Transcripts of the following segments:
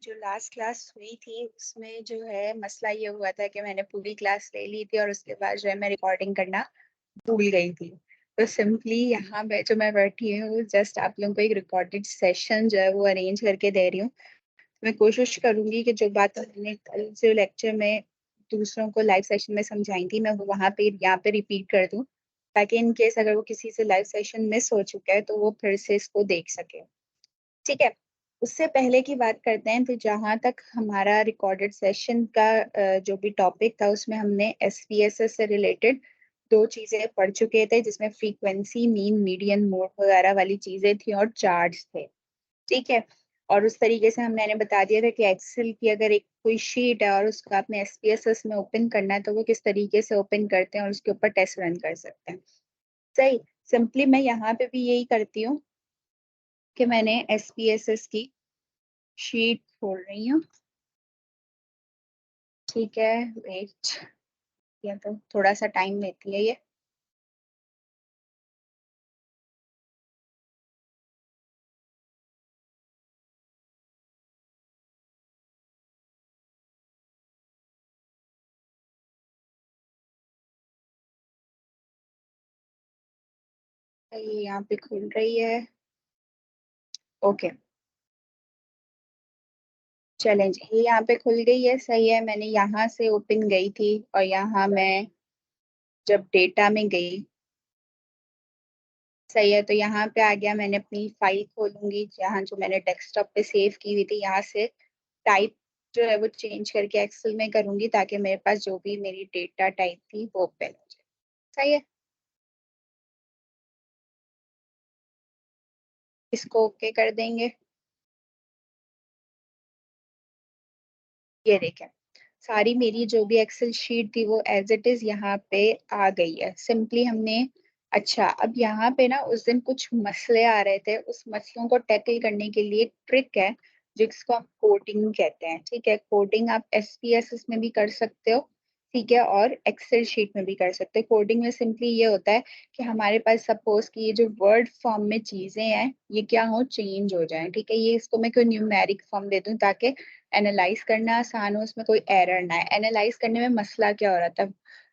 जो last class हुई थी उसमें जो है मसला ये हुआ था कि मैंने पूरी क्लास ले ली थी और उसके बाद जो है मैं रिकॉर्डिंग करना भूल गई थी। तो सिंपली यहाँ पे जो मैं बैठी हूँ जस्ट आप लोगों को एक रिकॉर्डेड सेशन जो है वो अरेंज करके दे रही हूँ। मैं कोशिश करूँगी कि जो बात मैंने कल जो लेक्चर में दूसरों को लाइव सेशन में समझाई थी मैं वो वहाँ पे यहाँ पे रिपीट कर दूँ, ताकि इन केस अगर वो किसी से लाइव सेशन मिस हो चुका है तो वो फिर से इसको देख सके। ठीक है? उससे पहले की बात करते हैं, तो जहाँ तक हमारा रिकॉर्डेड सेशन का जो भी टॉपिक था उसमें हमने एसपीएसएस से रिलेटेड 2 चीज़ें पढ़ चुके थे, जिसमें फ्रीक्वेंसी, मीन, मीडियन, मोड वगैरह वाली चीज़ें थी और चार्ट्स थे। ठीक है? और उस तरीके से मैंने बता दिया था कि एक्सेल की अगर एक कोई शीट है और उसको आपने एसपीएसएस में ओपन करना है तो वो किस तरीके से ओपन करते हैं और उसके ऊपर टेस्ट रन कर सकते हैं। सही, सिंपली मैं यहाँ पे भी यही करती हूँ कि मैंने एसपीएसएस की शीट खोल रही हूँ। ठीक है, वेट, या तो थोड़ा सा टाइम लेती है ये। ये यहाँ पे खुल रही है। ओके, चलें जी, ये यहाँ पे खुल गई है। सही है, मैंने यहाँ से ओपन गई थी और यहाँ मैं जब डेटा में गई, सही है, तो यहाँ पे आ गया। मैंने अपनी फाइल खोलूंगी जहाँ जो मैंने डेस्कटॉप पे सेव की हुई थी, यहाँ से टाइप जो है वो चेंज करके एक्सेल में करूंगी ताकि मेरे पास जो भी मेरी डेटा टाइप थी वो ओपन हो जाए। सही है, इसको ओके कर देंगे। ये देखें, सारी मेरी जो भी एक्सेल शीट थी वो एज इट इज यहाँ पे आ गई है। सिंपली हमने, अच्छा, अब यहाँ पे ना उस दिन कुछ मसले आ रहे थे, उस मसलों को टैकल करने के लिए ट्रिक है जिसको हम कोडिंग कहते हैं। ठीक है, कोडिंग आप एसपीएसएस में भी कर सकते हो, ठीक है, और एक्सेल शीट में भी कर सकते हो। कोडिंग में सिंपली ये होता है कि हमारे पास सपोज कि ये जो वर्ड फॉर्म में चीजें हैं ये क्या हो, चेंज हो जाए। ठीक है, ये इसको मैं कोई न्यूमेरिक फॉर्म दे दूं ताकि एनालाइज करना आसान हो, उसमें कोई एरर ना है। एनालाइज करने में मसला क्या हो रहा था,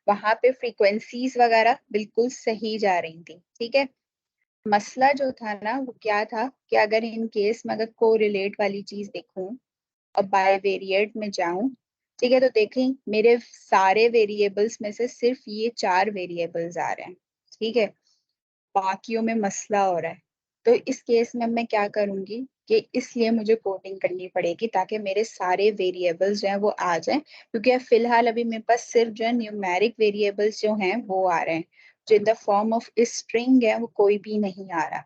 वहां पे फ्रीक्वेंसीज वगैरह बिल्कुल सही जा रही थी। ठीक है, मसला जो था ना वो क्या था कि अगर इन केस में अगर कोरिलेट वाली चीज देखूं और बायवेरिएट में जाऊं, ठीक है, तो देखें मेरे सारे वेरिएबल्स में से सिर्फ ये 4 वेरिएबल्स आ रहे हैं। ठीक है, बाकियों में मसला हो रहा है। तो इस केस में मैं क्या करूंगी कि इसलिए मुझे कोडिंग करनी पड़ेगी ताकि मेरे सारे वेरिएबल्स जो हैं वो आ जाएं, क्योंकि अब फिलहाल अभी मेरे पास सिर्फ जो है न्यूमेरिक वेरिएबल्स जो हैं वो आ रहे हैं, जो in the form of string है वो कोई भी नहीं आ रहा।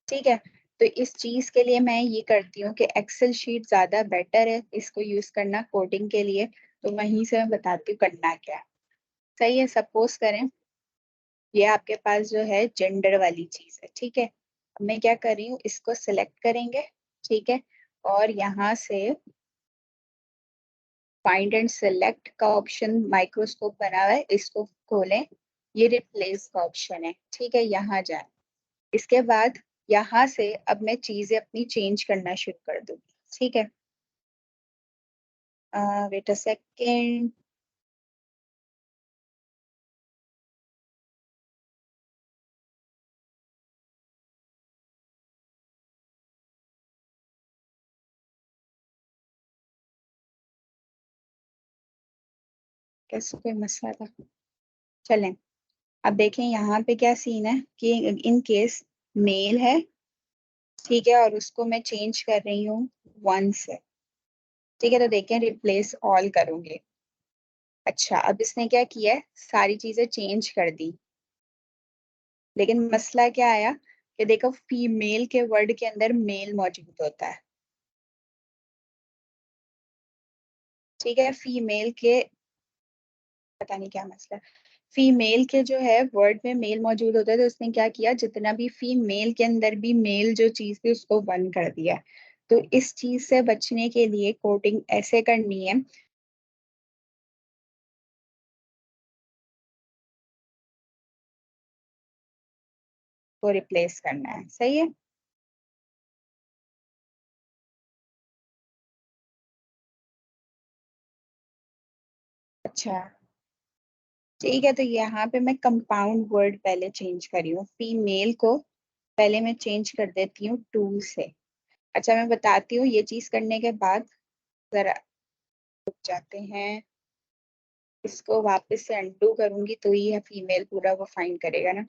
ठीक है, तो इस चीज के लिए मैं ये करती हूँ कि एक्सेल शीट ज्यादा बेटर है इसको यूज करना कोडिंग के लिए। तो वहीं से मैं बताती हूँ करना क्या है। सही है, सपोज करें ये आपके पास जो है जेंडर वाली चीज है। ठीक है, अब मैं क्या कर रही हूँ, इसको सिलेक्ट करेंगे। ठीक है, और यहाँ से फाइंड एंड सिलेक्ट का ऑप्शन माइक्रोस्कोप बना हुआ है, इसको खोलें। ये रिप्लेस का ऑप्शन है। ठीक है, यहाँ जाए। इसके बाद यहाँ से अब मैं चीजें अपनी चेंज करना शुरू कर दूंगी। ठीक है, वेट अ सेकेंड। कैसे कोई मसला था, चलें। अब देखें यहाँ पे क्या सीन है कि इन केस मेल है, ठीक है, और उसको मैं चेंज कर रही हूँ 1 से। ठीक है, तो देखें रिप्लेस ऑल करूंगी। अच्छा, अब इसने क्या किया है, सारी चीजें चेंज कर दी, लेकिन मसला क्या आया कि देखो फीमेल के वर्ड के अंदर मेल मौजूद होता है। ठीक है, फीमेल के, पता नहीं क्या मसला, फीमेल के जो है वर्ड में मेल मौजूद होता है, तो उसने क्या किया, जितना भी फीमेल के अंदर भी मेल जो चीज थी उसको 1 कर दिया। तो इस चीज से बचने के लिए कोडिंग ऐसे करनी है, को रिप्लेस करना है। सही है, अच्छा ठीक है, तो यहाँ पे मैं कंपाउंड वर्ड पहले चेंज कर रही हूँ। फीमेल को पहले मैं चेंज कर देती हूँ टू से। अच्छा मैं बताती हूँ, ये चीज करने के बाद जरा रुक जाते हैं, इसको वापस से अनडू करूंगी तो ये फीमेल पूरा वो फाइंड करेगा ना।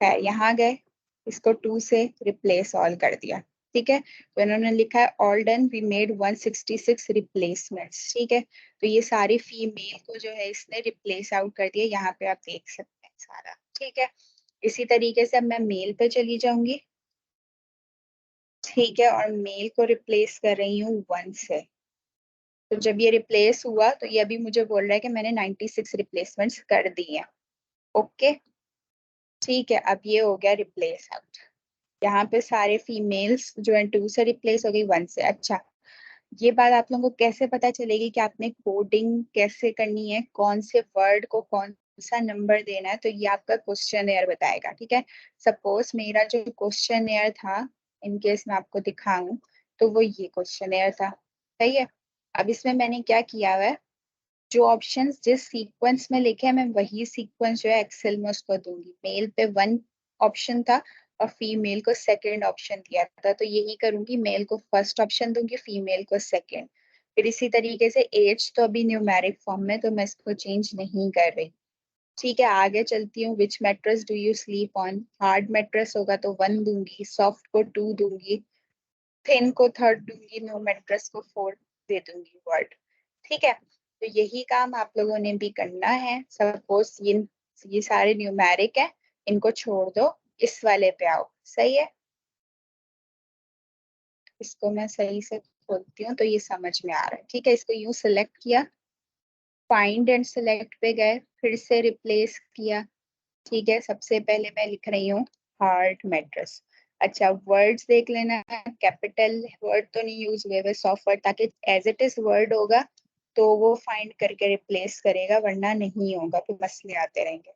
है यहाँ गए, इसको टू से रिप्लेस ऑल कर दिया। ठीक है, तो इन्होंने लिखा है all done, we made 166 replacements. ठीक है, तो ये सारी फीमेल को जो है इसने रिप्लेस आउट कर दिया, यहाँ पे आप देख सकते हैं सारा। ठीक है, इसी तरीके से अब मैं मेल पे चली जाऊंगी। ठीक है, और मेल को रिप्लेस कर रही हूँ वन से। तो जब ये रिप्लेस हुआ तो ये अभी मुझे बोल रहा है कि मैंने 96 रिप्लेसमेंट्स कर दी हैं। ओके, ठीक है, अब ये हो गया रिप्लेस आउट। यहाँ पे सारे फीमेल्स जो है टू से रिप्लेस हो गई वन से। अच्छा, ये बात आप लोगों को कैसे पता चलेगी कि आपने कोडिंग कैसे करनी है, कौन से वर्ड को कौन सा नंबर देना है, तो ये आपका क्वेश्चन एयर बताएगा। ठीक है, सपोज मेरा जो क्वेश्चन एयर था, इन केस मैं आपको दिखाऊं, तो वो ये क्वेश्चन एयर था। सही है, अब इसमें मैंने क्या किया हुआ है, जो ऑप्शंस जिस सीक्वेंस में लिखे हैं मैं वही सीक्वेंस जो है एक्सेल में उसको दूंगी। मेल पे वन ऑप्शन था और फीमेल को सेकंड ऑप्शन दिया था, तो यही करूंगी, मेल को फर्स्ट ऑप्शन दूंगी, फीमेल को सेकंड। फिर इसी तरीके से एज तो अभी न्यूमेरिक फॉर्म में, तो मैं इसको चेंज नहीं कर रही। ठीक है, आगे चलती हूँ। Which mattress do you sleep on, hard mattress होगा तो वन दूंगी, सॉफ्ट को टू दूंगी, थिन को थर्ड दूंगी, नो मैट्रेस को फोर्थ दे दूंगी वर्ड। ठीक है, तो यही काम आप लोगों ने भी करना है। सपोज ये सारे न्यूमेरिक है, इनको छोड़ दो, इस वाले पे आओ। सही है, इसको मैं सही से खोलती हूँ तो ये समझ में आ रहा है। ठीक है, इसको यूं सिलेक्ट किया, फाइंड एंड सिलेक्ट पे गए, फिर से रिप्लेस किया। ठीक है, सबसे पहले मैं लिख रही हूँ हार्ड मैट्रेस। अच्छा, वर्ड्स देख लेना, कैपिटल वर्ड तो नहीं यूज हुए हुए, सॉफ्ट वर्ड, ताकि एज इट इज वर्ड होगा तो वो फाइंड करके रिप्लेस करेगा, वरना नहीं होगा, फिर मसले आते रहेंगे।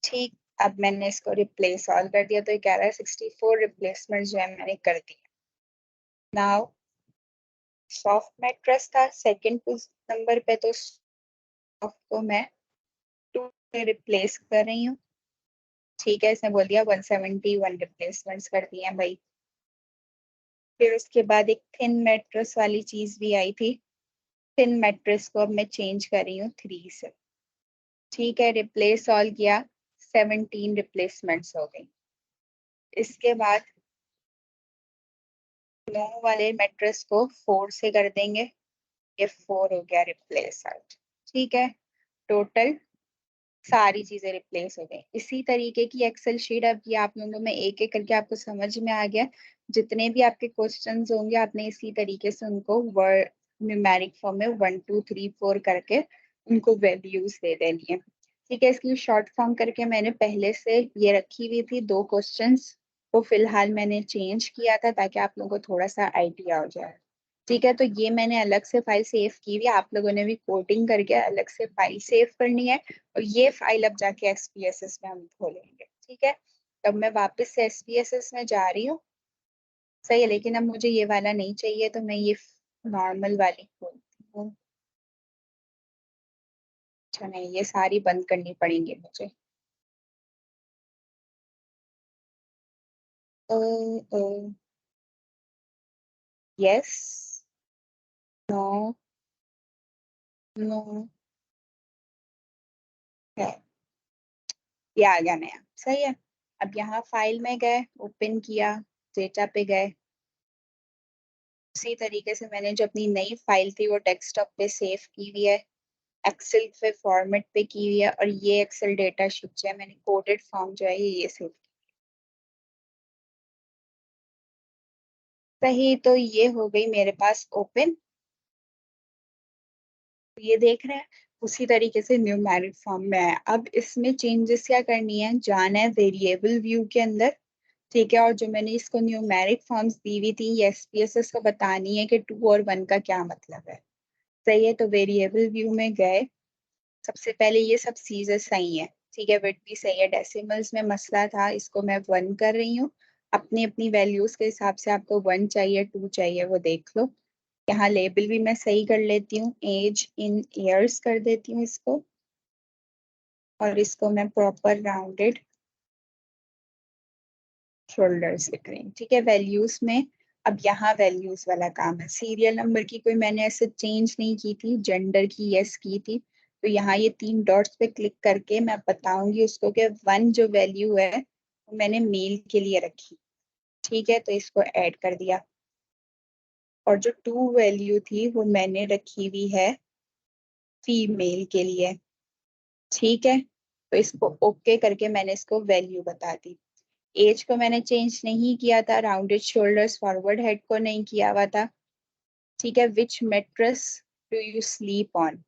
ठीक, अब मैंने इसको रिप्लेस ऑल कर दिया, तो ये कह रहा है 64 रिप्लेसमेंट जो है मैंने कर दी। नाउ सॉफ्ट मैट्रेस था सेकंड नंबर पे, तो सॉफ्ट को मैं टू से रिप्लेस कर रही हूँ। ठीक है, इसने बोल दिया 171 रिप्लेसमेंट्स कर दिए हैं भाई। फिर उसके बाद एक थिन मैट्रेस वाली चीज भी आई थी, थिन मैट्रेस को अब मैं चेंज कर रही हूँ थ्री से। ठीक है, रिप्लेस ऑल किया, 17 रिप्लेसमेंट्स हो गई। इसके बाद नो वाले मैट्रेस को फोर से कर देंगे, ये फोर हो गया रिप्लेस आउट। ठीक है, टोटल सारी चीजें रिप्लेस हो गई। इसी तरीके की एक्सेल शीट, अब ये आप लोगों में एक एक करके आपको समझ में आ गया। जितने भी आपके क्वेश्चंस होंगे आपने इसी तरीके से उनको वर्ड न्यूमेरिक फॉर्म में 1 2 3 4 करके उनको वैल्यूज दे देनी है। ठीक है, इसकी शॉर्ट फॉर्म करके मैंने पहले से ये रखी हुई थी, दो क्वेश्चंस को फिलहाल मैंने चेंज किया था ताकि आप लोगों को थोड़ा सा आइडिया हो जाए। ठीक है, तो ये मैंने अलग से फाइल सेव की हुई है, आप लोगों ने भी कोडिंग करके अलग से फाइल सेव करनी है, और ये फाइल अब जाके SPSS में हम खोलेंगे। ठीक है, तब मैं वापस से SPSS में जा रही हूँ। सही है, लेकिन अब मुझे ये वाला नहीं चाहिए, तो मैं ये नॉर्मल वाली खोलती हूँ। अच्छा नहीं, ये सारी बंद करनी पड़ेंगी मुझे। यस, नो, नो, है, ये आ गया नया। सही है, अब यहाँ फाइल में गए, ओपन किया, डेटा पे गए, उसी तरीके से मैंने जो अपनी नई फाइल थी वो डेस्कटॉप पे सेव की हुई है, एक्सेल पे फॉर्मेट पे की हुई है, और ये एक्सेल डेटा शीट जो है मैंने कोडेड फॉर्म जो है ये सेव। सही, तो ये हो गई मेरे पास ओपन, ये देख रहे हैं, उसी तरीके से न्यूमेरिक फॉर्म में है। अब इसमें चेंजेस क्या करनी है, जाना है वेरिएबल व्यू के अंदर। ठीक है, और जो मैंने इसको न्यूमेरिक फॉर्म्स दी हुई थी ये SPSS को बतानी है कि टू और वन का क्या मतलब है। सही है, तो वेरिएबल व्यू में गए, सबसे पहले ये सब चीजें सही है। ठीक है, विड्थ भी सही है, डेसिमल्स में मसला था, इसको मैं वन कर रही हूँ। अपनी अपनी वैल्यूज के हिसाब से आपको 1 चाहिए 2 चाहिए वो देख लो। यहाँ लेबल भी मैं सही कर लेती हूँ, एज इन ईयर्स कर देती हूँ इसको, और इसको मैं प्रॉपर राउंडेड शोल्डर्स लिख रही हूँ। ठीक है, वैल्यूज में अब यहाँ वैल्यूज वाला काम है। सीरियल नंबर की कोई मैंने ऐसे चेंज नहीं की थी, जेंडर की यस की थी, तो यहाँ ये 3 डॉट्स पे क्लिक करके मैं बताऊंगी उसको कि 1 जो वैल्यू है वो मैंने मेल के लिए रखी। ठीक है, तो इसको ऐड कर दिया, और जो 2 वैल्यू थी वो मैंने रखी हुई है फीमेल के लिए। ठीक है, तो इसको ओके करके मैंने इसको वैल्यू बता दी। एज को मैंने चेंज नहीं किया था, राउंडेड शोल्डर्स फॉरवर्ड हेड को नहीं किया हुआ था। ठीक है, which mattress do you sleep on.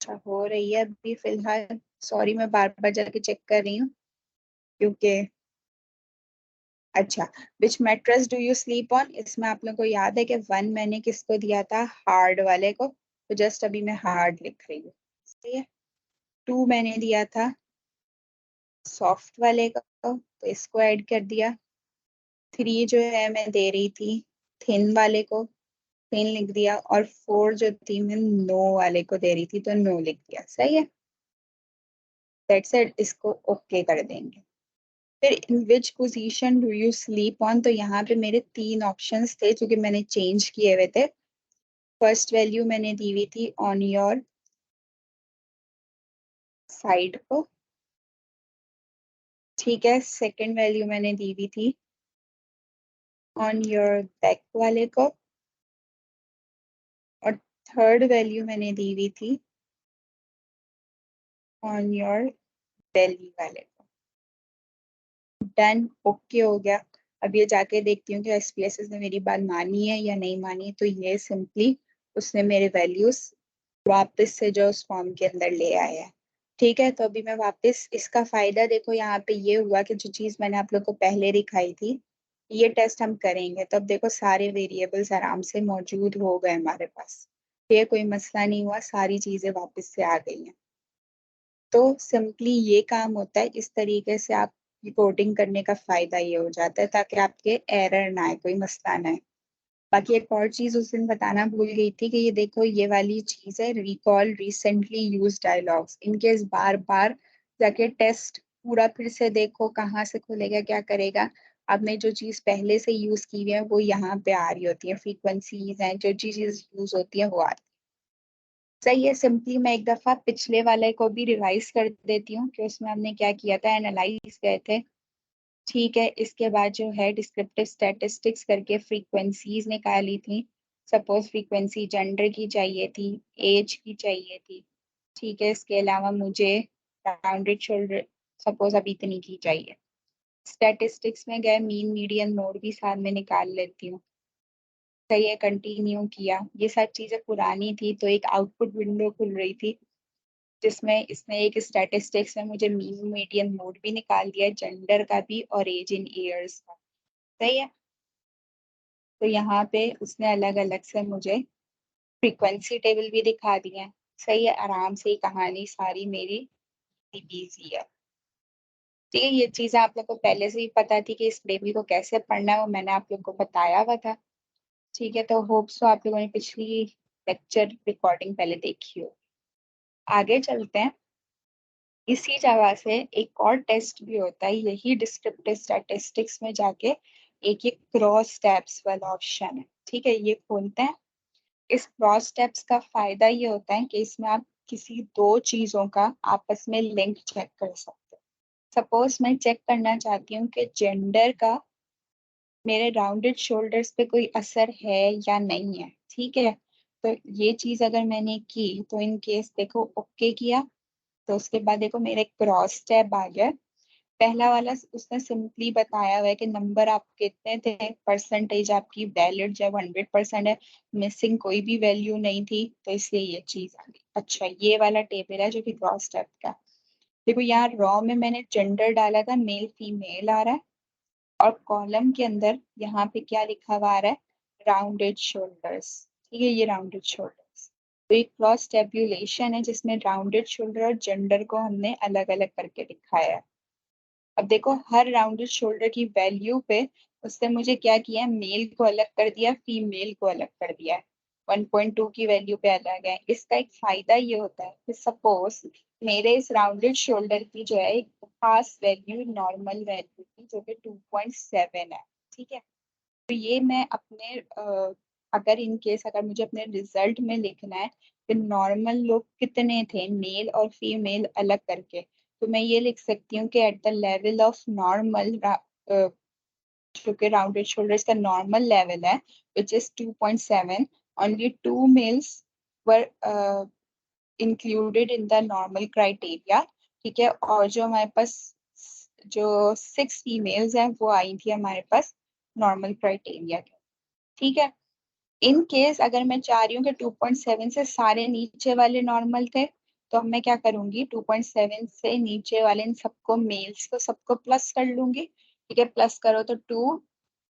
अच्छा, हो रही है अभी फिलहाल, सॉरी मैं बार बार जाके चेक कर रही हूँ क्योंकि अच्छा, which mattress do you sleep on, इसमें आप लोगों को याद है कि 1 मैंने किसको दिया था, हार्ड वाले को, तो जस्ट अभी मैं हार्ड लिख रही हूँ। सही है, 2 मैंने दिया था सॉफ्ट वाले का, तो इसको ऐड कर दिया। 3 जो है मैं दे रही थी थिन वाले को, थिन लिख दिया, और 4 जो थी मैं नो वाले को दे रही थी, तो नो लिख दिया। सही है, दैट्स इट, इसको ओके कर देंगे। फिर in which position do you sleep on, तो यहाँ पे मेरे 3 ऑप्शंस थे जो कि मैंने चेंज किए हुए थे। फर्स्ट वैल्यू मैंने दी हुई थी ऑन योर साइड को। ठीक है, सेकंड वैल्यू मैंने दी हुई थी ऑन योर बैक वाले को, और थर्ड वैल्यू मैंने दी हुई थी ऑन योर बेली वाले को। डन, ओके हो गया। अब ये जाके देखती हूँ कि एसपीएसएस ने मेरी बात मानी है या नहीं मानी, तो ये सिंपली उसने मेरे वैल्यूज वापस से जो उस फॉर्म के अंदर ले आया है। ठीक है, तो अभी मैं वापस इसका फायदा देखो, यहाँ पे ये हुआ कि जो चीज मैंने आप लोग को पहले दिखाई थी, ये टेस्ट हम करेंगे तो अब देखो सारे वेरिएबल्स आराम से मौजूद हो गए हमारे पास। ये कोई मसला नहीं हुआ, सारी चीजें वापस से आ गई हैं। तो सिंपली ये काम होता है, इस तरीके से आप रिपोर्टिंग करने का फायदा ये हो जाता है ताकि आपके एरर ना आए, कोई मसला ना आए। बाकी एक और चीज उस दिन बताना भूल गई थी कि ये देखो ये वाली चीज है recall recently use dialogues, in case बार बार जाके टेस्ट पूरा फिर से देखो कहाँ से खुलेगा क्या करेगा। आपने जो चीज पहले से यूज की हुई है वो यहाँ पे आ रही होती है, फ्रीक्वेंसीज हैं जो चीज यूज होती है वो आ रही है। सही है, सिंपली मैं एक दफा पिछले वाले को भी रिवाइज कर देती हूँ कि उसमें हमने क्या किया था, एनालाइज गए थे। ठीक है, इसके बाद जो है डिस्क्रिप्टिव स्टैटिस्टिक्स करके फ्रीक्वेंसीज निकाली थी। सपोज फ्रीक्वेंसी जेंडर की चाहिए थी, एज की चाहिए थी। ठीक है, इसके अलावा मुझे राउंडेड शोल्डर सपोज अभी इतनी की चाहिए। स्टैटिस्टिक्स में गए, मीन मीडियन मोड भी साथ में निकाल लेती हूँ। सही है, कंटिन्यू किया, ये सब चीजें पुरानी थी तो एक आउटपुट विंडो खुल रही थी जिसमें इसने एक स्टैटिस्टिक्स में मुझे मीन मीडियन मोड भी निकाल दिया, जेंडर का भी और एज इन ईयर्स का। सही है, तो यहाँ पे उसने अलग अलग से मुझे फ्रीक्वेंसी टेबल भी दिखा दिए हैं। सही है, आराम से ही कहानी सारी मेरी बिजी है। ठीक है, ये चीजें आप लोग को पहले से ही पता थी कि इस टेबल को कैसे पढ़ना है, वो मैंने आप लोग को बताया हुआ था। ठीक है, तो होप सो आप लोगों ने पिछली लेक्चर रिकॉर्डिंग पहले देखी हो। आगे चलते हैं। इसी जगह से एक और टेस्ट भी होता है, यही डिस्क्रिप्टिव स्टैटिस्टिक्स में जाके एक एक क्रॉस स्टेप्स वाला ऑप्शन है। ठीक है, ये खोलते हैं। इस क्रॉस स्टेप्स का फायदा ये होता है कि इसमें आप किसी 2 चीजों का आपस में लिंक चेक कर सकते हैं। सपोज मैं चेक करना चाहती हूँ कि जेंडर का मेरे राउंडेड शोल्डर्स पे कोई असर है या नहीं है। ठीक है, तो ये चीज अगर मैंने की तो इन केस देखो ओके किया, तो उसके बाद देखो मेरे क्रॉस टैब आ गया। पहला वाला उसने सिंपली बताया हुआ है कि नंबर आप कितने थे, परसेंटेज आपकी वैलिड जब 100% है, मिसिंग कोई भी वैल्यू नहीं थी, तो इसलिए ये चीज आ गई। अच्छा, ये वाला टेबल है जो कि क्रॉस टैब का। देखो यहाँ रॉ में मैंने जेंडर डाला था, मेल फीमेल आ रहा है, और कॉलम के अंदर यहाँ पे क्या लिखा हुआ आ रहा है, राउंडेड शोल्डर्स। ठीक है, ये राउंडेड शोल्डर्स। तो एक क्रॉस टेब्यूलेशन है जिसमें राउंडेड शोल्डर और जेंडर को हमने अलग अलग करके दिखाया है। अब देखो हर राउंडेड शोल्डर की वैल्यू पे उसने मुझे क्या किया है, मेल को अलग कर दिया, फीमेल को अलग कर दिया है। 1.2 की वैल्यू पे अलग है। इसका एक फायदा ये होता है कि सपोज मेरे इस राउंडेड शोल्डर की जो है एक खास वैल्यू नॉर्मल वैल्यू की जो कि 2.7 है, ठीक है। तो ये मैं अपने अगर इन केस अगर मुझे अपने रिजल्ट में लिखना है कि नॉर्मल लोग कितने थे मेल और फीमेल अलग करके, तो मैं ये लिख सकती हूँ कि at the level of normal, जो कि राउंडेड शोल्डर्स का नॉर्मल लेवल है which is 2.7, only 2 males were included in the normal criteria, ठीक है। और जो हमारे पास जो 6 फीमेल्स हैं वो आई थी हमारे पास नॉर्मल क्राइटेरिया के, ठीक है। इन केस अगर मैं चाह रही हूँ कि 2.7 से सारे नीचे वाले नॉर्मल थे, तो अब मैं क्या करूंगी, 2.7 से नीचे वाले इन सबको मेल्स को सबको प्लस कर लूंगी, ठीक है। प्लस करो तो 2,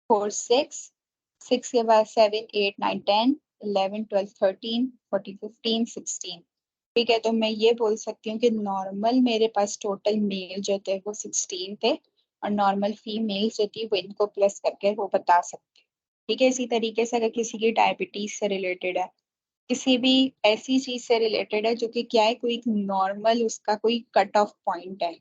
4, 6, 6 के बाद 7, 8, 9, 10, 11, 12, 13, 14, 15, 16, ठीक है। तो मैं ये बोल सकती हूँ कि नॉर्मल मेरे पास टोटल मेल जो थे वो 16 थे और नॉर्मल फीमेल जो थी वो इनको प्लस करके वो बता सकती हूँ, ठीक है। इसी तरीके से अगर किसी की डायबिटीज से रिलेटेड है, किसी भी ऐसी चीज से रिलेटेड है जो कि क्या है, कोई नॉर्मल उसका कोई कट ऑफ पॉइंट है,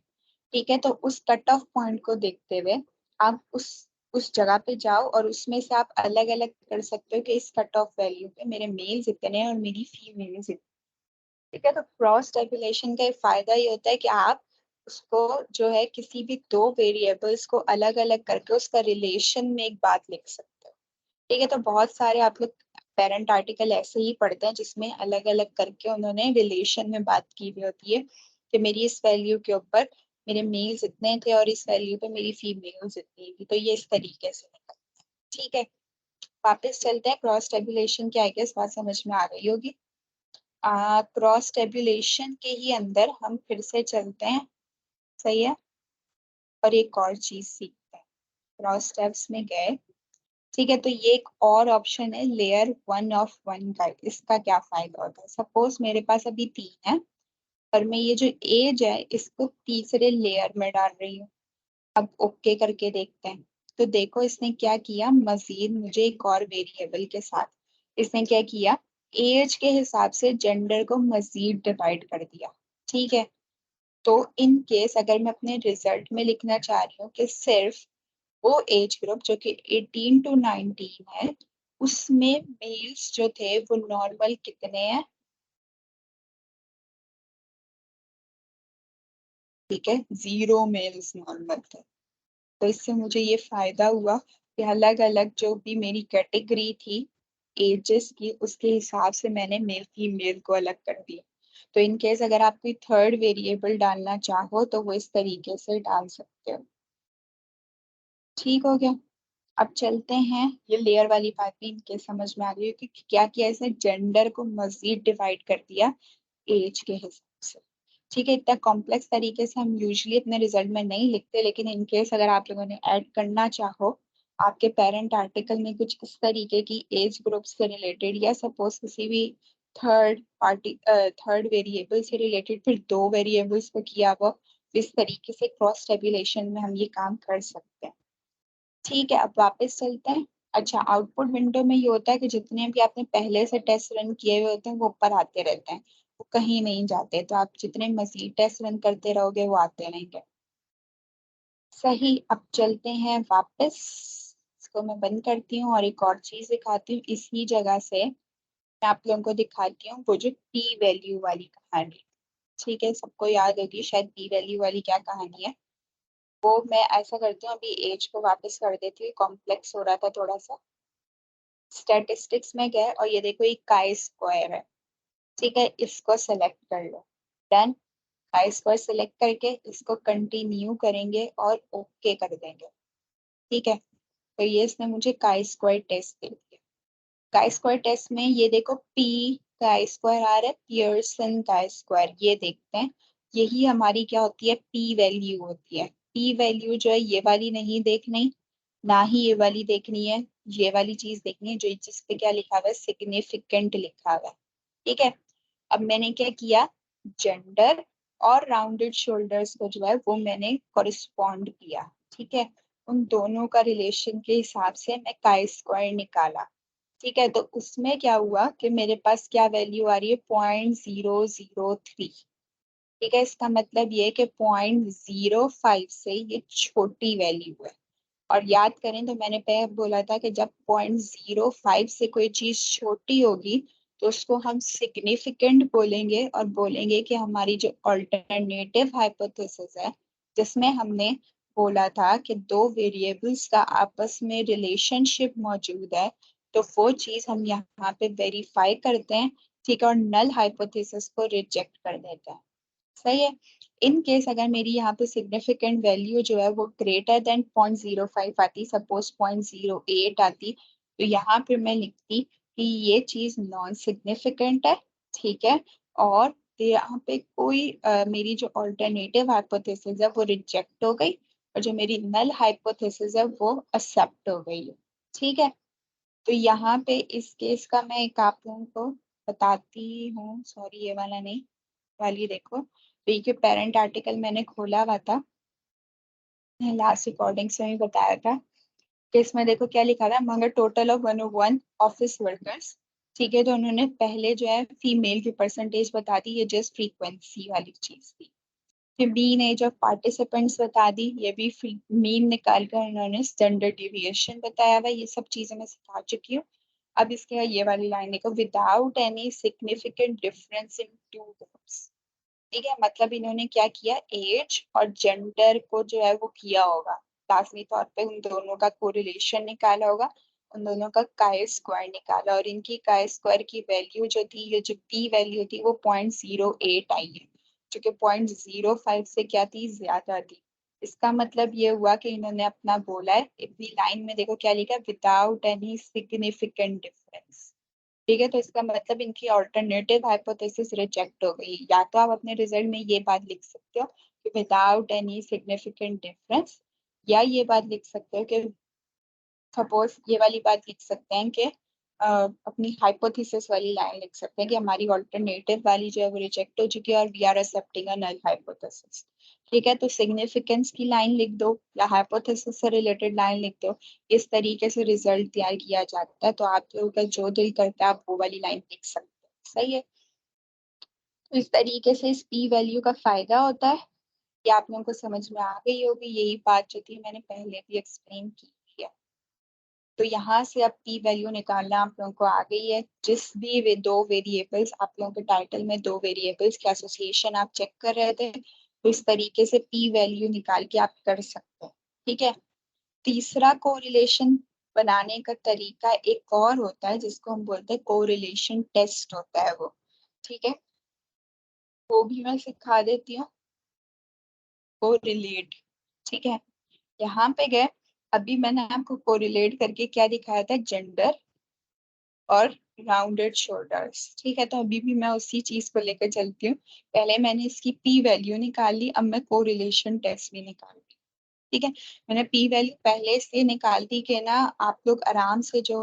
ठीक है। तो उस कट ऑफ पॉइंट को देखते हुए आप उस जगह पे जाओ और उसमें से आप अलग अलग कर सकते हो कि इस कट ऑफ वैल्यू पे मेरे मेल्स इतने हैं और मेरी फीमेल्स इतने, ठीक है। तो क्रॉस टेबुलेशन का एक फायदा ये होता है कि आप उसको जो है किसी भी दो वेरिएबल्स को अलग अलग करके उसका रिलेशन में एक बात लिख सकते हो, ठीक है। तो बहुत सारे आप लोग पेरेंट आर्टिकल ऐसे ही पढ़ते हैं जिसमें अलग अलग करके उन्होंने रिलेशन में बात की हुई होती है कि मेरी इस वैल्यू के ऊपर मेरे मेल्स इतने थे और इस वैल्यू पे मेरी फीमेल्स इतनी थी, तो ये इस तरीके से निकलता है, ठीक है। वापस चलते हैं, क्रॉस टेबुलेशन क्या है, इस बात समझ में आ गई होगी। क्रॉस टेबुलेशन के ही अंदर हम फिर से चलते हैं, सही है, और एक और चीज सीखते हैं। क्रॉस टेब्स में गए, ठीक है। तो ये एक और ऑप्शन है लेयर 1 ऑफ 1 का। इसका क्या फायदा होता है, सपोज मेरे पास अभी 3 है और मैं ये जो एज है इसको तीसरे लेयर में डाल रही हूँ। अब ओके करके देखते हैं, तो देखो इसने क्या किया, मजीद मुझे एक और वेरिएबल के साथ इसने क्या किया, एज के हिसाब से जेंडर को मजीद डिवाइड कर दिया, ठीक है। तो इन केस अगर मैं अपने रिजल्ट में लिखना चाह रही हूँ कि सिर्फ वो एज ग्रुप जो कि 18 to 19 है उसमें मेल्स जो थे वो नॉर्मल कितने हैं, ठीक है, 0 मेल्स नॉर्मल थे। तो इससे मुझे ये फायदा हुआ कि अलग अलग जो भी मेरी कैटेगरी थी एजेस की उसके हिसाब से मैंने मेल फीमेल को अलग कर दिया। तो इन केस अगर आप कोई थर्ड वेरिएबल डालना चाहो तो वो इस तरीके से डाल सकते हो, ठीक हो गया। अब चलते हैं, ये लेयर वाली बात भी इनके समझ में आ गई कि क्या किया इसने, जेंडर को मजीद डिवाइड कर दिया एज के हिसाब से, ठीक है। इतना कॉम्प्लेक्स तरीके से हम यूजुअली अपने रिजल्ट में नहीं लिखते, लेकिन इन केस अगर आप लोगों ने ऐड करना चाहो आपके पेरेंट आर्टिकल में कुछ इस तरीके की एज ग्रुप से रिलेटेड या सपोज किसी भी थर्ड वेरिएबल से रिलेटेड फिर दो वेरिएबल्स को किया हुआ, इस तरीके से क्रॉस टेबुलेशन में हम ये काम कर सकते हैं, ठीक है। अब वापस चलते हैं। अच्छा, आउटपुट विंडो में ये होता है कि जितने भी आपने पहले से टेस्ट रन किए हुए होते हैं वो ऊपर आते रहते हैं, वो कहीं नहीं जाते, तो आप जितने मजीद टेस्ट रन करते रहोगे वो आते रहेंगे, सही। अब चलते हैं वापस, इसको मैं बंद करती हूँ और एक और चीज दिखाती हूँ इसी जगह से। मैं आप लोगों को दिखाती हूँ वो जो पी वैल्यू वाली कहानी, ठीक है। सबको याद होगी शायद पी वैल्यू वाली क्या कहानी है। वो मैं ऐसा करती हूँ, अभी एज को वापस कर देती हूँ, कॉम्प्लेक्स हो रहा था थोड़ा सा। स्टैटिस्टिक्स में गए और ये देखो ये काई स्क्वायर है, ठीक है, इसको सेलेक्ट कर लो, डन। काई स्क्वायर सेलेक्ट करके इसको कंटिन्यू करेंगे और ओके कर देंगे, ठीक है। तो ये इसने मुझे काई स्क्वायर टेस्ट दे दिया। काई स्क्वायर टेस्ट में ये देखो पी काई स्क्वायर आ रहा है, पियर्सन काई स्क्वायर, ये देखते हैं। यही हमारी क्या होती है, पी वैल्यू होती है। पी वैल्यू जो है ये वाली नहीं देखनी, ना ही ये वाली देखनी है, ये वाली चीज देखनी है जो जिस पे क्या लिखा हुआ है, सिग्निफिकेंट लिखा हुआ है, ठीक है। अब मैंने क्या किया, जेंडर और राउंडेड शोल्डर्स को जो है वो मैंने कॉरिस्पॉन्ड किया, ठीक है। उन दोनों का रिलेशन के हिसाब से मैं काई स्क्वायर निकाला, ठीक है। तो उसमें क्या हुआ कि मेरे पास क्या वैल्यू आ रही है, 0.003, ठीक है। इसका मतलब ये कि 0.05 से ये छोटी वैल्यू है। और याद करें तो मैंने पहले बोला था कि जब 0.05 से कोई चीज छोटी होगी तो उसको हम सिग्निफिकेंट बोलेंगे, और बोलेंगे कि हमारी जो अल्टरनेटिव हाइपोथेसिस है, जिसमें हमने बोला था कि दो वेरिएबल्स का आपस में रिलेशनशिप मौजूद है, तो वो चीज हम यहाँ पे वेरीफाई करते हैं, ठीक है, और नल हाइपोथेसिस को रिजेक्ट कर देते हैं। सही है। इन केस अगर मेरी यहाँ पे सिग्निफिकेंट वैल्यू जो है वो ग्रेटर देन 0.05 आती, सपोज 0.08 आती, तो यहाँ पे मैं लिखती कि ये चीज नॉन सिग्निफिकेंट है, ठीक है। और यहाँ पे कोई मेरी जो अल्टरनेटिव हाइपोथेसिस है वो रिजेक्ट हो गई, और जो मेरी नल हाइपोथेसिस है वो एक्सेप्ट हो गई है, ठीक है। तो यहाँ पे इस केस का मैं एक आप लोगों को बताती हूँ, सॉरी ये वाला नहीं, वाली देखो। तो ये पेरेंट आर्टिकल मैंने खोला हुआ था, लास्ट रिकॉर्डिंग्स में भी बताया था कि इसमें देखो क्या लिखा था, मगर टोटल ऑफ 101 ऑफिस वर्कर्स, ठीक है। तो उन्होंने पहले जो है फीमेल की परसेंटेज बता दी, ये जस्ट फ्रीक्वेंसी वाली चीज थी। फिर मीन एज ऑफ पार्टिसिपेंट्स बता दी, ये भी मीन निकाल कर उन्होंने जेंडर डिविएशन बताया हुआ, ये सब चीजें मैं सिखा चुकी हूँ। अब इसके बाद ये वाली लाइन देखो, without any significant difference in two groups, ठीक है। मतलब इन्होंने क्या किया, एज और जेंडर को जो है वो किया होगा, लाजमी तौर पे उन दोनों का कोरिलेशन निकाला होगा, उन दोनों का काई स्क्वायर निकाला, और इनकी काई स्क्वायर की वैल्यू जो थी, ये जो पी वैल्यू थी वो 0.08 आई है, जो कि 0.05 से क्या थी, ज्यादा थी। इसका मतलब ये हुआ कि इन्होंने अपना बोला है, इतनी लाइन में देखो क्या लिखा है, विदाउट एनी सिग्निफिकेंट डिफरेंस, ठीक है। तो इसका मतलब इनकी ऑल्टरनेटिव हाइपोथेसिस रिजेक्ट हो गई। या तो आप अपने रिजल्ट में ये बात लिख सकते हो कि विदाउट एनी सिग्निफिकेंट डिफरेंस, या ये बात लिख सकते हो कि सपोज ये वाली बात लिख सकते हैं कि अपनी हाइपोथेसिस वाली लाइन लिख सकते हैं कि हमारी ऑल्टरनेटिव वाली जो है वो रिजेक्ट हो चुकी है और we are accepting a null hypothesis, ठीक है। तो सिग्निफिकेंस की लाइन लिख दो या हाइपोथेसिस से रिलेटेड लाइन लिख दो, इस तरीके से रिजल्ट तैयार किया जाता है। तो आप लोगों का जो दिल करता है आप वो वाली लाइन लिख सकते हैं, सही है। तो इस तरीके से इस पी वैल्यू का फायदा होता है, ये आप लोगों को समझ में आ गई होगी, यही बात जो थी मैंने पहले भी एक्सप्लेन की है। तो यहाँ से अब पी वैल्यू निकालना आप लोगों को आ गई है। जिस भी दो वेरिएबल्स, आप लोगों के टाइटल में दो वेरिएबल्स के एसोसिएशन आप चेक कर रहे थे, तो इस तरीके से पी वैल्यू निकाल के आप कर सकते हैं, ठीक है। तीसरा कोरिलेशन बनाने का तरीका एक और होता है, जिसको हम बोलते हैं कोरिलेशन टेस्ट होता है वो, ठीक है। वो भी मैं सिखा देती हूँ, कोरिलेट, ठीक है। यहाँ पे गए, अभी मैंने आपको कोरिलेट करके क्या दिखाया था, जेंडर और राउंडेड शोल्डर्स, ठीक है। तो अभी भी मैं उसी चीज को लेकर चलती हूँ। पहले मैंने इसकी पी वैल्यू निकाल ली, अब मैं कोरिलेशन टेस्ट भी निकाल ली, ठीक है। मैंने पी वैल्यू पहले से निकाल दी कि ना आप लोग आराम से जो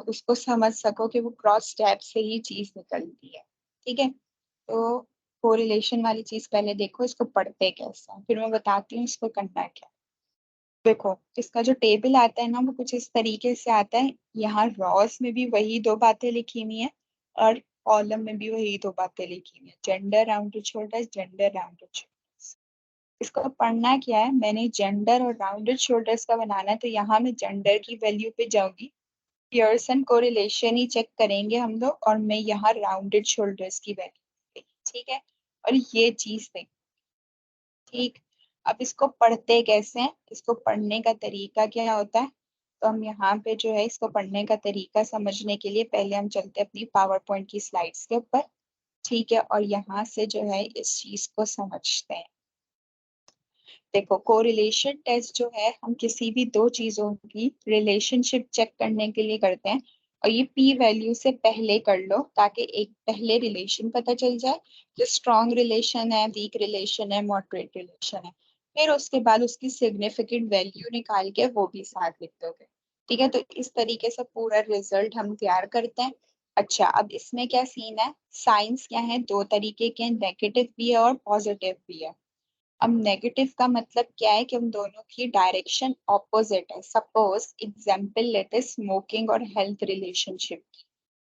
उसको समझ सको कि वो क्रॉस स्टेप से ही चीज निकलती है, ठीक है। तो कोरिलेशन वाली चीज पहले देखो, इसको पढ़ते कैसे हैं, फिर मैं बताती हूँ इसको करना क्या। देखो इसका जो टेबल आता है ना वो कुछ इस तरीके से आता है, यहाँ रॉस में भी वही दो बातें लिखी हुई हैं और कॉलम में भी वही दो बातें लिखी हुई हैं, gender rounded shoulders, gender rounded shoulders. इसको पढ़ना क्या है, मैंने जेंडर और राउंडेड शोल्डर्स का बनाना है, तो यहाँ मैं जेंडर की वैल्यू पे जाऊंगी, पियर्सन कोरिलेशन ही चेक करेंगे हम लोग, और मैं यहाँ राउंडेड शोल्डर्स की वैल्यू पे, ठीक है। और ये चीज देख, ठीक। अब इसको पढ़ते कैसे हैं, इसको पढ़ने का तरीका क्या होता है, तो हम यहाँ पे जो है इसको पढ़ने का तरीका समझने के लिए पहले हम चलते हैं अपनी पावर पॉइंट की स्लाइड्स के ऊपर, ठीक है। और यहाँ से जो है इस चीज को समझते हैं। देखो कोरिलेशन टेस्ट जो है हम किसी भी दो चीजों की रिलेशनशिप चेक करने के लिए करते हैं, और ये पी वैल्यू से पहले कर लो ताकि एक पहले रिलेशन पता चल जाए, जो स्ट्रॉन्ग रिलेशन है, वीक रिलेशन है, मॉडरेट रिलेशन है। फिर उसके बाद उसकी सिग्निफिकेंट वैल्यू निकाल के वो भी साथ लिख दोगे, ठीक है। तो इस तरीके से पूरा रिजल्ट हम तैयार करते हैं। अच्छा, अब इसमें क्या सीन है, साइंस क्या है, दो तरीके के, नेगेटिव भी है और पॉजिटिव भी है। अब नेगेटिव का मतलब क्या है कि उन दोनों की डायरेक्शन ऑपोजिट है। सपोज एग्जांपल लेते स्मोकिंग और हेल्थ रिलेशनशिप की।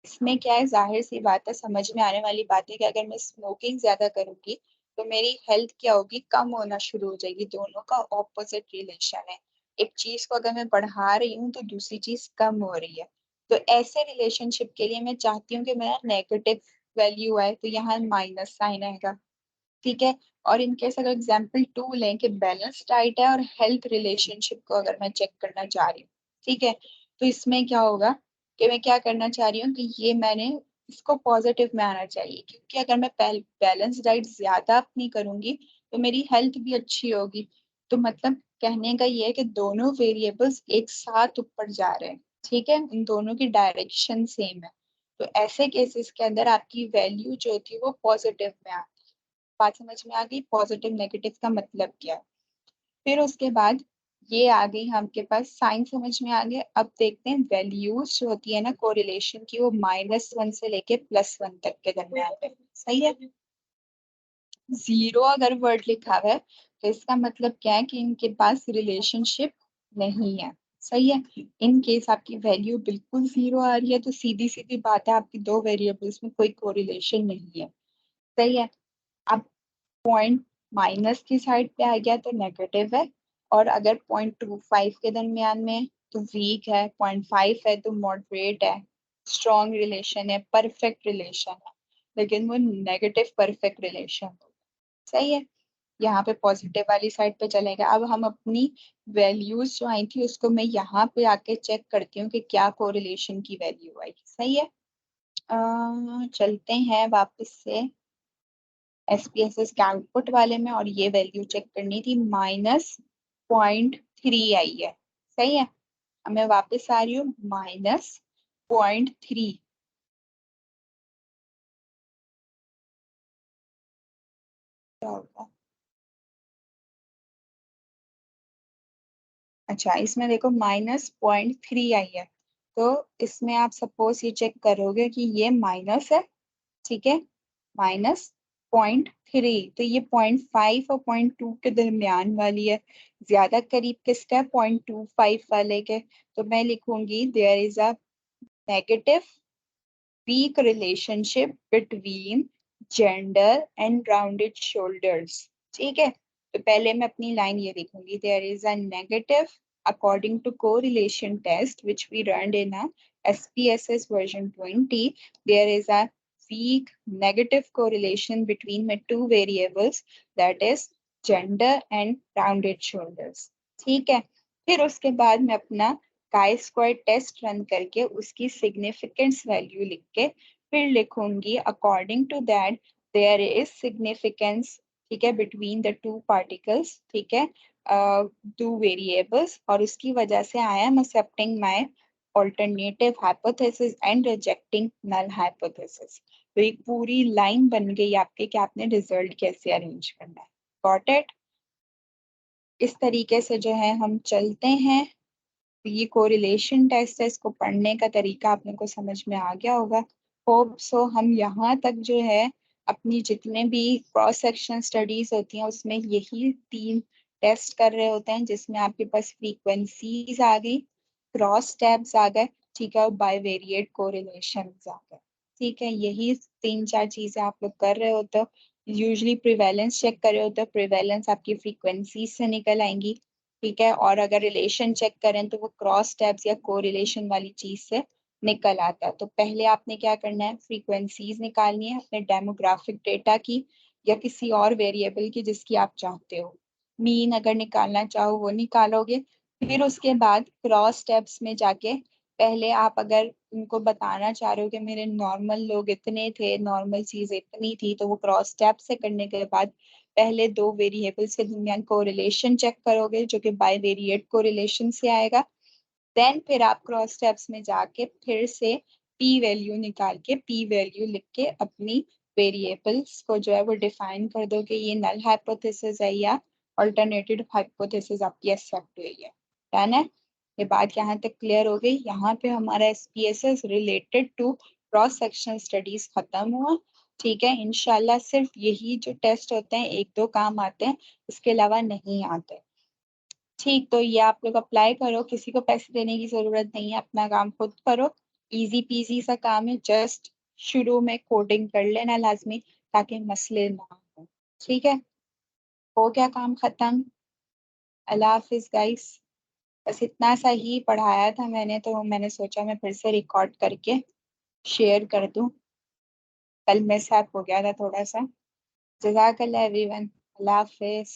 इसमें क्या है, जाहिर सी बात है, समझ में आने वाली बात है कि अगर मैं स्मोकिंग ज्यादा करूंगी तो मेरी हेल्थ क्या होगी, कम होना शुरू हो जाएगी। दोनों का ऑपोजिट रिलेशन है। एक चीज को अगर मैं बढ़ा रही हूँ तो दूसरी चीज कम हो रही है। तो ऐसे रिलेशनशिप के लिए मैं चाहती हूँ कि मेरा नेगेटिव वैल्यू आए, तो यहाँ माइनस साइन आएगा। ठीक है। और इनकेस अगर एग्जाम्पल टू लें कि बैलेंस डाइट है और हेल्थ रिलेशनशिप को अगर मैं चेक करना चाह रही हूँ, ठीक है, तो इसमें क्या होगा कि मैं क्या करना चाह रही हूँ कि ये मैंने इसको पॉजिटिव में आना चाहिए, क्योंकि अगर मैं बैलेंस डाइट ज्यादा अपनी करूंगी तो मेरी हेल्थ भी अच्छी होगी। तो मतलब कहने का ये है कि दोनों वेरिएबल्स एक साथ ऊपर जा रहे हैं। ठीक है, इन दोनों की डायरेक्शन सेम है। तो ऐसे केसेस के अंदर आपकी वैल्यू जो थी वो पॉजिटिव में आ, बात समझ में आ गई, पॉजिटिव नेगेटिव का मतलब क्या है। फिर उसके बाद ये आ गई आपके पास साइन, समझ में आ गया। अब देखते हैं वैल्यूज जो होती है ना कोरिलेशन की, वो -1 से लेके +1 तक के दरमियान है। सही है। जीरो अगर वर्ड लिखा हुआ है तो इसका मतलब क्या है कि इनके पास रिलेशनशिप नहीं है। सही है। इन केस आपकी वैल्यू बिल्कुल जीरो आ रही है तो सीधी सीधी बात है, आपकी दो वेरिएबल्स में कोई कोरिलेशन नहीं है। सही है। अब पॉइंट माइनस की साइड पे आ गया तो नेगेटिव है, और अगर 0.25 के दरमियान में तो वीक है, 0.5 है तो मॉडरेट है, स्ट्रॉन्ग रिलेशन है, परफेक्ट रिलेशन है। लेकिन वो नेगेटिव परफेक्ट रिलेशन। सही है। यहाँ पे पॉजिटिव वाली साइड पे चलेगा। अब हम अपनी वैल्यूज जो आई थी उसको मैं यहाँ पे आके चेक करती हूँ कि क्या कोरिलेशन की वैल्यू आएगी। सही है। चलते हैं वापस से SPSS के आउटपुट वाले में, और ये वैल्यू चेक करनी थी, -0.3 आई है। सही है। अब मैं वापस आ रही हूँ, -0.3। क्या होगा। अच्छा, इसमें देखो -0.3 आई है। तो इसमें आप सपोज ये चेक करोगे कि ये माइनस है। ठीक है। -0.3, तो ये 0.5 और 0.2 के दरमियान वाली है। ज्यादा करीब किसका है, 0.25 वाले के। तो मैं लिखूंगी there is a negative weak relationship between gender and rounded shoulders. ठीक है। तो पहले मैं अपनी लाइन ये लिखूंगी, there is a negative according to correlation test which we run in a SPSS version 20, there is a weak negative correlation between the two variables, that is gender and rounded shoulders. ठीक है। फिर उसके बाद मैं अपना chi square test run करके उसकी significance value लिख के फिर लिखूंगी according to that there is significance. ठीक है, बिटवीन द टू पार्टिकल्स। ठीक है, टू वेरिएबल्स, और उसकी वजह से I am accepting my alternative hypothesis and rejecting null hypothesis. तो एक पूरी लाइन बन गई आपके कि आपने रिजल्ट कैसे अरेंज करना है। Got it. इस तरीके से जो है हम चलते हैं। ये कोरिलेशन टेस्ट है, इसको पढ़ने का तरीका आप लोगों को समझ में आ गया होगा। Hope so. हम यहाँ तक जो है अपनी जितने भी क्रॉस सेक्शन स्टडीज होती हैं उसमें यही तीन टेस्ट कर रहे होते हैं, जिसमें आपके पास फ्रीक्वेंसीज आ गई, क्रॉस टैब्स आ गए, ठीक है, और बाइवेरिएट कोरिलेशन आ गए। ठीक है, यही तीन चार चीजें आप लोग कर रहे होते हो। यूजली प्रिवेलेंस चेक कर रहे होते हो, प्रिवेलेंस आपकी फ्रीक्वेंसी से निकल आएंगी। ठीक है, और अगर रिलेशन चेक करें तो वो क्रॉस टैब्स या कोरिलेशन वाली चीज से निकल आता है। तो पहले आपने क्या करना है, फ्रीक्वेंसीज निकालनी है अपने डेमोग्राफिक डेटा की या किसी और वेरिएबल की जिसकी आप चाहते हो। मीन अगर निकालना चाहो वो निकालोगे। फिर उसके बाद क्रॉस टैब्स में जाके पहले आप अगर उनको बताना चाह रहे हो कि मेरे नॉर्मल लोग इतने थे, नॉर्मल चीज इतनी थी, तो वो क्रॉस टैब से करने के बाद पहले दो वेरिएबल्स के दरमियान कोरिलेशन चेक करोगे जो कि बाइवेरिएट कोरिलेशन से आएगा। देन फिर आप क्रॉस स्टेप्स में जाके फिर से पी वैल्यू निकाल के पी वैल्यू लिख के अपनी वेरिएबल्स को जो है वो डिफाइन कर दो कि ये नल हाइपोथेसिस है या अल्टरनेटिव हाइपोथेसिस आपकी एक्सेप्ट हुई है। डन है। ये बात यहाँ तक क्लियर हो गई। यहाँ पे हमारा SPSS related to cross sectional studies खत्म हुआ। ठीक है, इंशाल्लाह सिर्फ यही जो टेस्ट होते हैं एक दो काम आते हैं, इसके अलावा नहीं आते। ठीक, तो ये आप लोग अप्लाई करो, किसी को पैसे देने की जरूरत नहीं है, अपना काम खुद करो। इजी पीजी सा काम है, जस्ट शुरू में कोडिंग कर लेना लाजमी, ताकि मसले ना हो। ठीक है, हो गया काम खत्म। अल्लाह हाफिज गाइस। बस इतना सा ही पढ़ाया था मैंने, तो मैंने सोचा मैं फिर से रिकॉर्ड करके शेयर कर दूं। कल मिसहैप हो गया था थोड़ा सा। जज़ाकल्लाह एवरीवन। अल्लाह हाफिज।